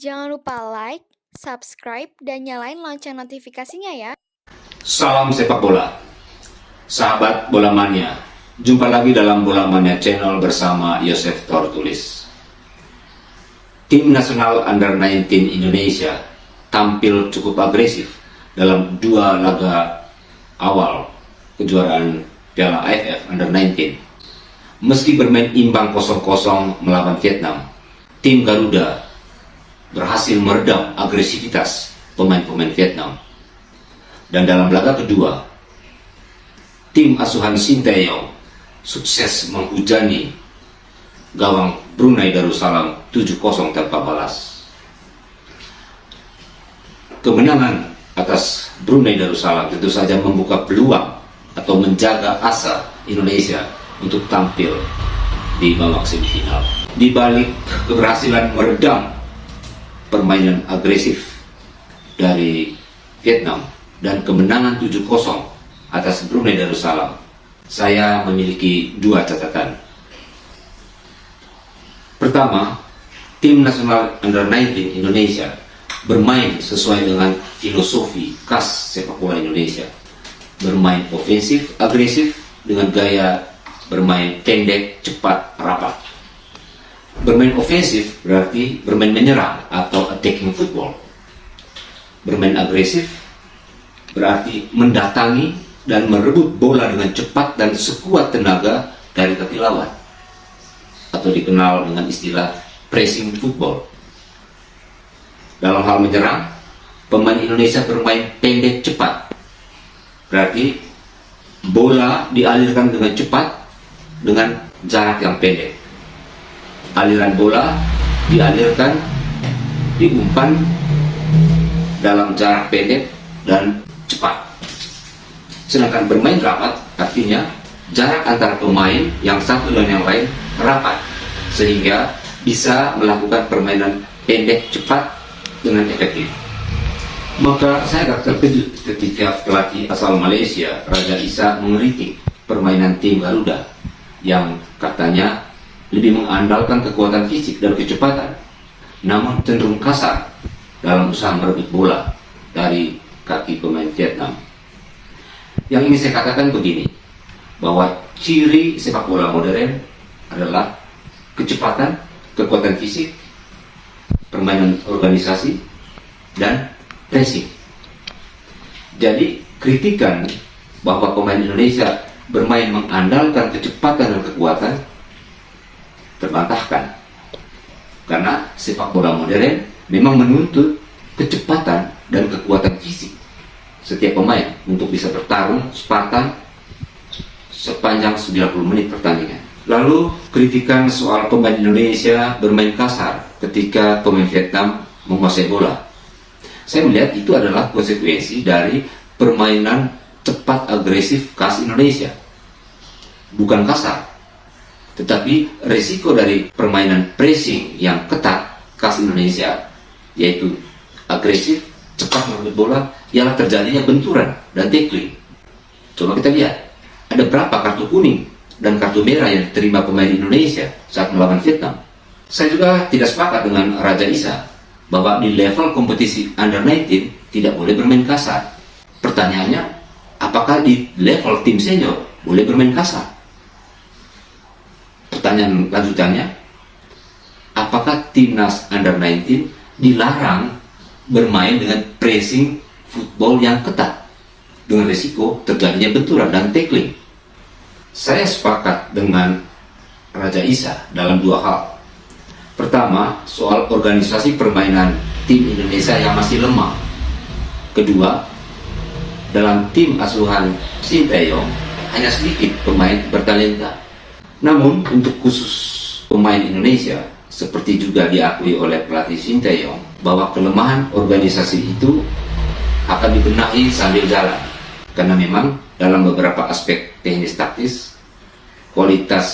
Jangan lupa like, subscribe, dan nyalain lonceng notifikasinya ya. Salam sepak bola, sahabat bola mania. Jumpa lagi dalam Bola Mania Channel bersama Yosef Tortulis. Tim nasional Under-19 Indonesia tampil cukup agresif dalam dua laga awal kejuaraan Piala AFF Under-19. Meski bermain imbang 0-0 melawan Vietnam, tim Garuda berhasil meredam agresivitas pemain-pemain Vietnam. Dan dalam laga kedua, tim asuhan Sinteyong sukses menghujani gawang Brunei Darussalam 7-0 tanpa balas. Kemenangan atas Brunei Darussalam tentu saja membuka peluang atau menjaga asa Indonesia untuk tampil di babak semifinal. Di balik keberhasilan meredam permainan agresif dari Vietnam dan kemenangan 7-0 atas Brunei Darussalam, saya memiliki dua catatan. Pertama, tim nasional Under-19 Indonesia bermain sesuai dengan filosofi khas sepak bola Indonesia. Bermain ofensif, agresif dengan gaya bermain pendek, cepat, rapat. Bermain ofensif berarti bermain menyerang atau attacking football. Bermain agresif berarti mendatangi dan merebut bola dengan cepat dan sekuat tenaga dari kaki lawan, atau dikenal dengan istilah pressing football. Dalam hal menyerang, pemain Indonesia bermain pendek cepat, berarti bola dialirkan dengan cepat dengan jarak yang pendek. Aliran bola dialirkan, diumpan dalam jarak pendek dan cepat. Sedangkan bermain rapat artinya jarak antara pemain yang satu dan yang lain rapat, sehingga bisa melakukan permainan pendek cepat dengan efektif. Maka saya agak terkejut ketika pelatih asal Malaysia, Raja Isa, mengeritik permainan tim Garuda yang katanya lebih mengandalkan kekuatan fisik dan kecepatan, namun cenderung kasar dalam usaha merebut bola dari kaki pemain Vietnam. Yang ingin saya katakan begini, bahwa ciri sepak bola modern adalah kecepatan, kekuatan fisik, permainan organisasi, dan pressing. Jadi kritikan bahwa pemain Indonesia bermain mengandalkan kecepatan dan kekuatan terbantahkan, karena sepak bola modern memang menuntut kecepatan dan kekuatan fisik setiap pemain untuk bisa bertarung Spartan sepanjang 90 menit pertandingan. Lalu kritikan soal pemain Indonesia bermain kasar ketika pemain Vietnam menguasai bola. Saya melihat itu adalah konsekuensi dari permainan cepat agresif khas Indonesia. Bukan kasar, tetapi resiko dari permainan pressing yang ketat khas Indonesia, yaitu agresif, cepat merebut bola, ialah terjadinya benturan dan tackling. Coba kita lihat, ada berapa kartu kuning dan kartu merah yang diterima pemain Indonesia saat melawan Vietnam. Saya juga tidak sepakat dengan Raja Isa bahwa di level kompetisi Under-19 tidak boleh bermain kasar. Pertanyaannya, apakah di level tim senior boleh bermain kasar? Pertanyaan lanjutannya, apakah timnas Under-19 dilarang bermain dengan pressing football yang ketat dengan risiko terjadinya benturan dan tackling? Saya sepakat dengan Raja Isa dalam dua hal. Pertama, soal organisasi permainan tim Indonesia yang masih lemah. Kedua, dalam tim asuhan Sinteyong hanya sedikit pemain bertalenta. Namun untuk khusus pemain Indonesia, seperti juga diakui oleh pelatih Sinteyong, bahwa kelemahan organisasi itu akan dibenahi sambil jalan. Karena memang dalam beberapa aspek teknis taktis, kualitas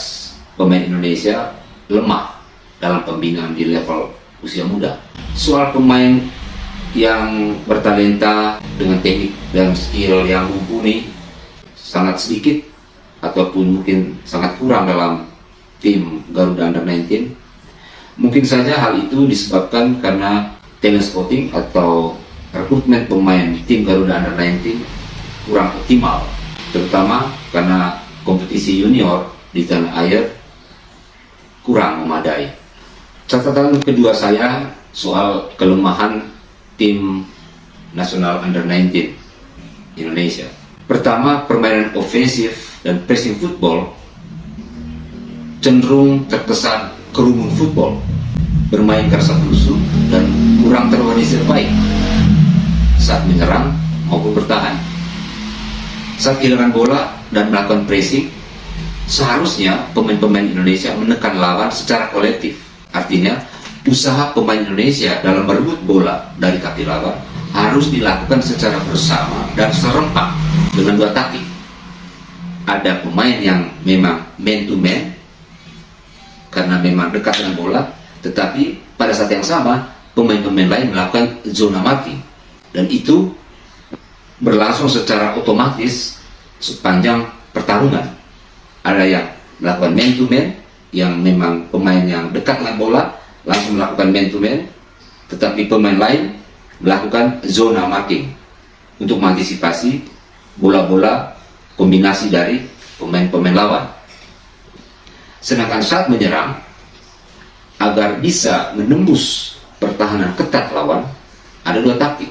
pemain Indonesia lemah dalam pembinaan di level usia muda. Soal pemain yang bertalenta dengan teknik dan skill yang mumpuni sangat sedikit ataupun mungkin sangat kurang dalam tim Garuda Under-19, Mungkin saja hal itu disebabkan karena talent scouting atau rekrutmen pemain tim Garuda Under 19 kurang optimal, terutama karena kompetisi junior di tanah air kurang memadai. Catatan kedua saya soal kelemahan tim nasional Under 19 Indonesia. Pertama, permainan ofensif dan pressing football cenderung terkesan kerumun football, bermain karsa-kerusu dan kurang terorganisir baik saat menyerang maupun bertahan. Saat kehilangan bola dan melakukan pressing, seharusnya pemain-pemain Indonesia menekan lawan secara kolektif. Artinya, usaha pemain Indonesia dalam merebut bola dari kaki lawan harus dilakukan secara bersama dan serempak dengan dua taktik. Ada pemain yang memang man to man karena memang dekat dengan bola, tetapi pada saat yang sama pemain-pemain lain melakukan zona marking, dan itu berlangsung secara otomatis sepanjang pertarungan. Ada yang melakukan man to man, yang memang pemain yang dekat dengan bola langsung melakukan man to man, tetapi pemain lain melakukan zona marking untuk mengantisipasi bola-bola kombinasi dari pemain-pemain lawan. Sedangkan saat menyerang, agar bisa menembus pertahanan ketat lawan, ada dua taktik.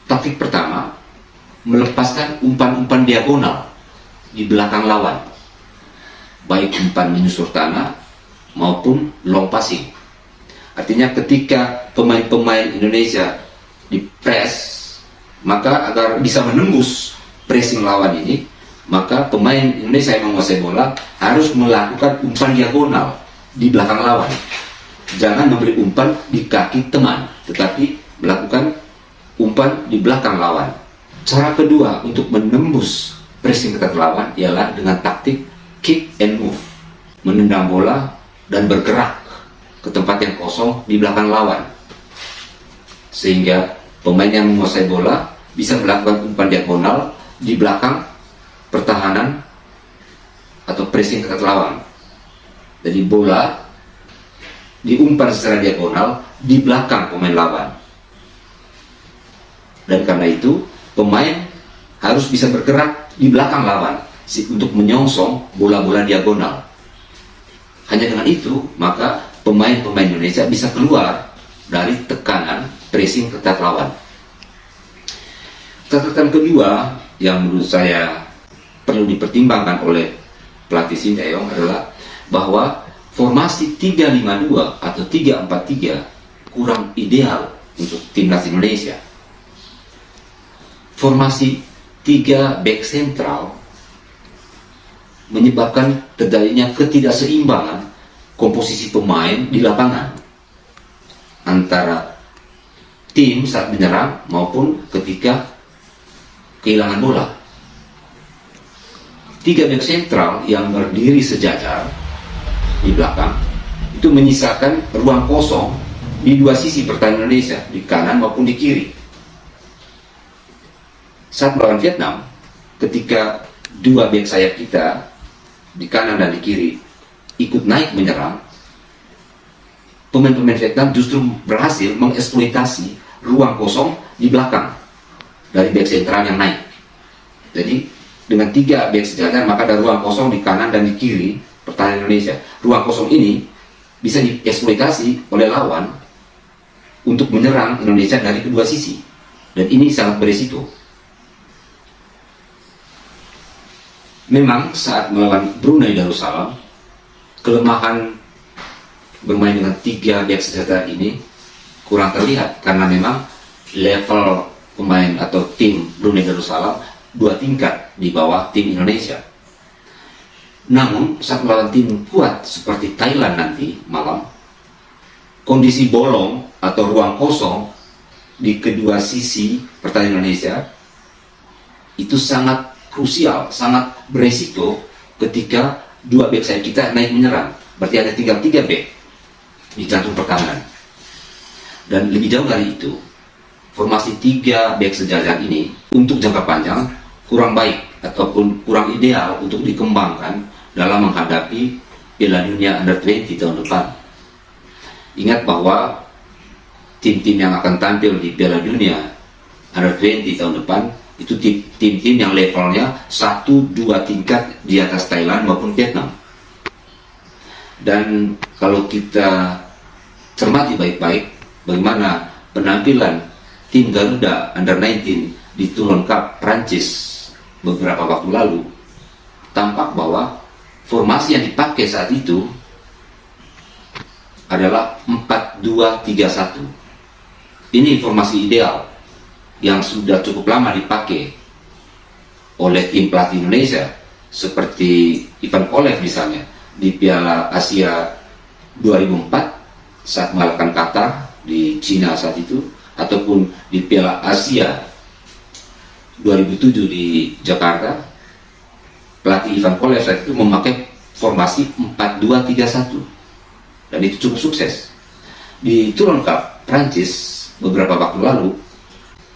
Taktik pertama, melepaskan umpan-umpan diagonal di belakang lawan, baik umpan menyusur tanah maupun long passing. Artinya ketika pemain-pemain Indonesia dipres, maka agar bisa menembus pressing lawan ini, maka pemain Indonesia yang menguasai bola harus melakukan umpan diagonal di belakang lawan. Jangan memberi umpan di kaki teman, tetapi melakukan umpan di belakang lawan. Cara kedua untuk menembus pressing ketat lawan ialah dengan taktik kick and move, menendang bola dan bergerak ke tempat yang kosong di belakang lawan, sehingga pemain yang menguasai bola bisa melakukan umpan diagonal di belakang pertahanan atau pressing ketat lawan. Jadi bola diumpan secara diagonal di belakang pemain lawan, dan karena itu pemain harus bisa bergerak di belakang lawan untuk menyongsong bola-bola diagonal. Hanya dengan itu maka pemain-pemain Indonesia bisa keluar dari tekanan pressing ketat lawan. Catatan kedua yang menurut saya perlu dipertimbangkan oleh pelatih Sinteyong adalah bahwa formasi 3-5-2 atau 3-4-3 kurang ideal untuk timnas Indonesia. Formasi 3 back sentral menyebabkan terjadinya ketidakseimbangan komposisi pemain di lapangan antara tim saat menyerang maupun ketika kehilangan bola. 3 back sentral yang berdiri sejajar di belakang itu menyisakan ruang kosong di dua sisi pertahanan Indonesia, di kanan maupun di kiri. Saat melawan Vietnam, ketika dua back sayap kita di kanan dan di kiri ikut naik menyerang, pemain-pemain Vietnam justru berhasil mengeksploitasi ruang kosong di belakang dari back sentral yang naik. Jadi dengan 3 back sejajar maka ada ruang kosong di kanan dan di kiri pertahanan Indonesia. Ruang kosong ini bisa dieksploitasi oleh lawan untuk menyerang Indonesia dari kedua sisi, dan ini sangat berisiko. Memang saat melawan Brunei Darussalam, kelemahan bermain dengan 3 back sejajar ini kurang terlihat karena memang level pemain atau tim Brunei Darussalam 2 tingkat di bawah tim Indonesia. Namun saat melawan tim kuat seperti Thailand nanti malam, kondisi bolong atau ruang kosong di kedua sisi pertahanan Indonesia itu sangat krusial, sangat beresiko ketika 2 back sayap kita naik menyerang. Berarti ada tinggal 3 back di jantung pertahanan. Dan lebih jauh dari itu, formasi 3 back sejajar ini untuk jangka panjang kurang baik ataupun kurang ideal untuk dikembangkan dalam menghadapi Piala Dunia Under 20 tahun depan. Ingat bahwa tim-tim yang akan tampil di Piala Dunia Under 20 tahun depan itu tim-tim yang levelnya 1-2 tingkat di atas Thailand maupun Vietnam. Dan kalau kita cermati baik-baik bagaimana penampilan tim Garuda Under 19 di Toulon Cup Prancis beberapa waktu lalu, tampak bahwa formasi yang dipakai saat itu adalah 4-2-3-1. Ini formasi ideal yang sudah cukup lama dipakai oleh tim pelatih Indonesia seperti Ivan Kolev misalnya di Piala Asia 2004 saat mengalahkan Qatar di Cina saat itu, ataupun di Piala Asia 2007 di Jakarta. Pelatih Ivan Kolev saat itu memakai formasi 4-2-3-1 dan itu cukup sukses. Di Toulon Cup Prancis beberapa waktu lalu,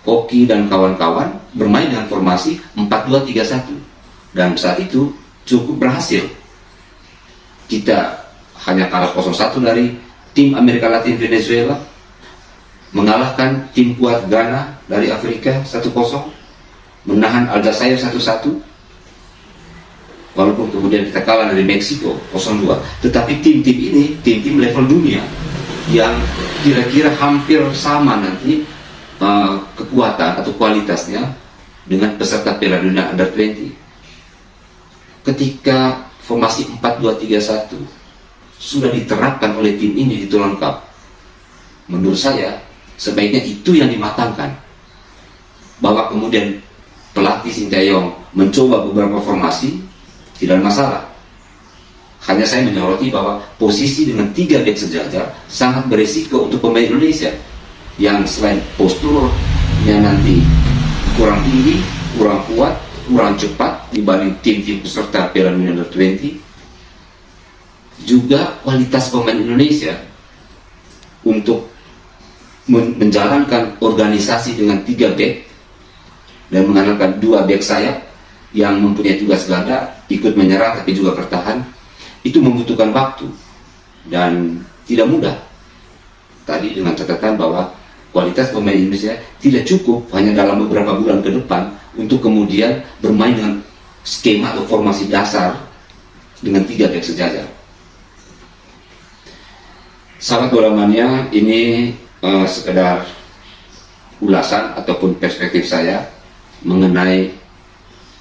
Koki dan kawan-kawan bermain dengan formasi 4-2-3-1 dan saat itu cukup berhasil. Kita hanya kalah 0-1 dari tim Amerika Latin Venezuela, mengalahkan tim kuat Ghana dari Afrika 1-0, menahan Aljazair 1-1, walaupun kemudian kita kalah dari Meksiko 0-2. Tetapi tim-tim ini tim-tim level dunia yang kira-kira hampir sama nanti kekuatan atau kualitasnya dengan peserta Piala Dunia Under 20. Ketika formasi 4-2-3-1 sudah diterapkan oleh tim ini di Toulon Cup, menurut saya sebaiknya itu yang dimatangkan. Bahwa kemudian pelatih Sinteyong mencoba beberapa formasi tidak ada masalah. Hanya saya menyoroti bahwa posisi dengan 3 back sejajar sangat beresiko untuk pemain Indonesia yang selain posturnya nanti kurang tinggi, kurang kuat, kurang cepat dibanding tim-tim peserta Piala Dunia Under 20, juga kualitas pemain Indonesia untuk menjalankan organisasi dengan 3 back dan mengandalkan 2 back sayap yang mempunyai tugas ganda, ikut menyerang tapi juga bertahan, itu membutuhkan waktu dan tidak mudah. Tadi dengan catatan bahwa kualitas pemain Indonesia tidak cukup hanya dalam beberapa bulan ke depan untuk kemudian bermain dengan skema atau formasi dasar dengan 3 back sejajar. Sahabat bola mania, ini sekedar ulasan ataupun perspektif saya mengenai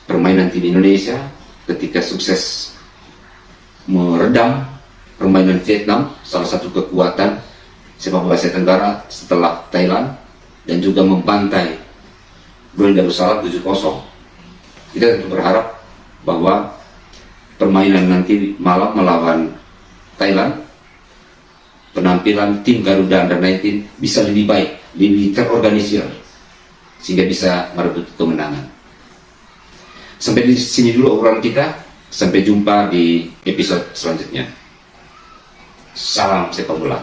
permainan tim Indonesia ketika sukses meredam permainan Vietnam, salah satu kekuatan sepak bola Asia Tenggara setelah Thailand, dan juga membantai Brunei Darussalam 7-0. Kita tentu berharap bahwa permainan nanti malam melawan Thailand, penampilan tim Garuda Under 19 bisa lebih baik, lebih terorganisir, sehingga bisa merebut kemenangan. Sampai di sini dulu obrolan kita. Sampai jumpa di episode selanjutnya. Salam sepak bola.